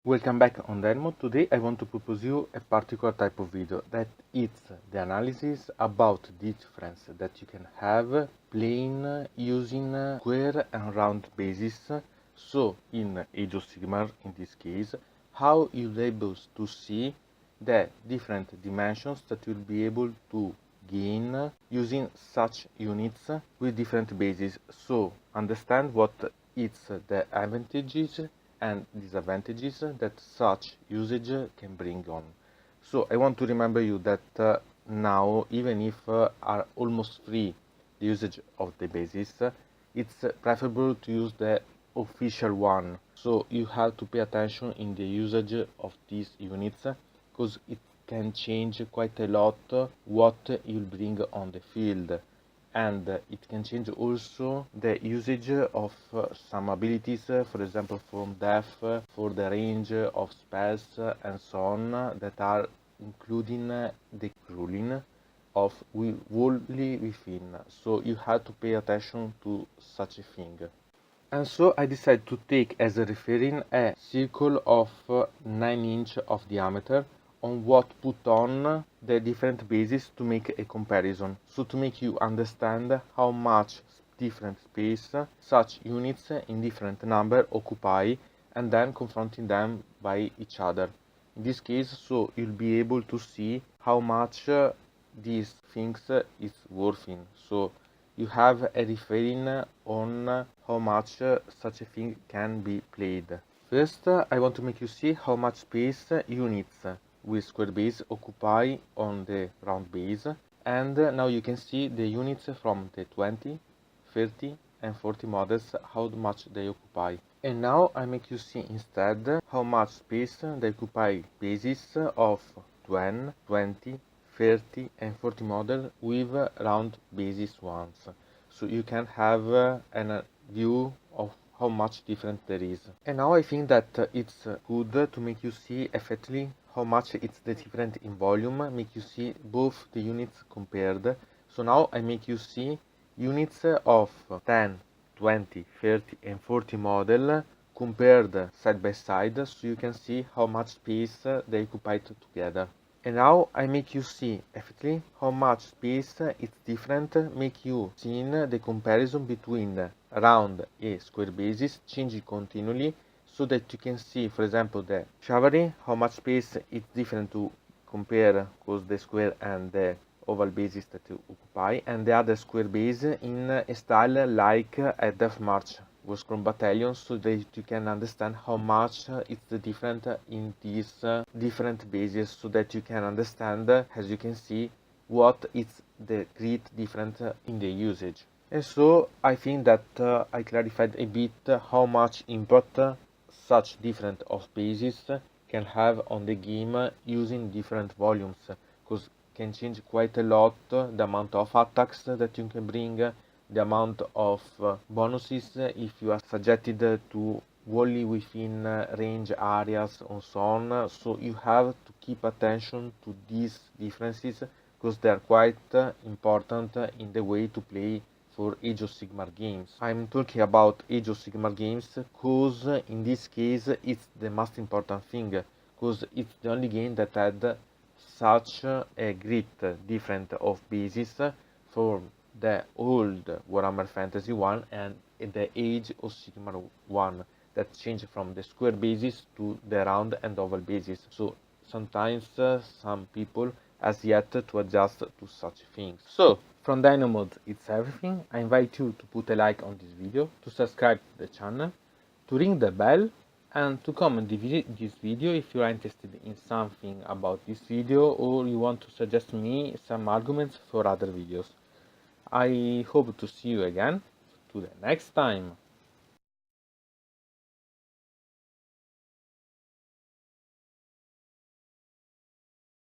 Welcome back on Dynamo. Today I want to propose you a particular type of video that it's the analysis about the difference that you can have playing using square and round bases. So in Age of Sigmar, in this case, how you're able to see the different dimensions that you'll be able to gain using such units with different bases. So understand what it's the advantages and disadvantages that such usage can bring on. So I want to remember you that now, even if are almost free the usage of the basis, it's preferable to use the official one. So you have to pay attention in the usage of these units because it can change quite a lot what you'll bring on the field, and it can change also the usage of some abilities, for example from death, for the range of spells and so on, that are including the ruling of wholly within. So you have to pay attention to such a thing. And so I decided to take as a referring a circle of 9 inch of diameter on what put on the different bases to make a comparison. So to make you understand how much different space such units in different number occupy, and then confronting them by each other. In this case, so you'll be able to see how much these things is worth in. So you have a referring on how much such a thing can be played. First, I want to make you see how much space units with square base occupy on the round base, and now you can see the units from the 20, 30 and 40 models, how much they occupy. And now I make you see instead how much space they occupy bases of 10, 20, 30 and 40 model with round basis ones. So you can have a view of how much different there is. And now I think that it's good to make you see effectively how much it's the different in volume, make you see both the units compared. So now I make you see units of 10, 20, 30 and 40 model compared side by side, so you can see how much space they occupied together. And now I make you see effectively how much space it's different, make you see the comparison between round and square bases changing continually, so that you can see, for example, the chivalry, how much space it's different to compare because the square and the oval bases that you occupy, and the other square base in a style like a Death March was from battalion, so that you can understand how much it's different in these different bases, so that you can understand, as you can see, what is the great difference in the usage. And so I think that I clarified a bit how much impact such different of bases can have on the game using different volumes, because can change quite a lot the amount of attacks that you can bring, the amount of bonuses if you are subjected to wholly within range areas and so on. So you have to keep attention to these differences, because they are quite important in the way to play for Age of Sigmar games. I'm talking about Age of Sigmar games because in this case it's the most important thing, because it's the only game that had such a great difference of bases for the old Warhammer Fantasy 1 and the Age of Sigmar 1, that changed from the square bases to the round and oval bases. So sometimes some people has yet to adjust to such things. So from Dynamo it's everything. I invite you to put a like on this video, to subscribe to the channel, to ring the bell, and to comment this video if you are interested in something about this video, or you want to suggest me some arguments for other videos. I hope to see you again to the next time.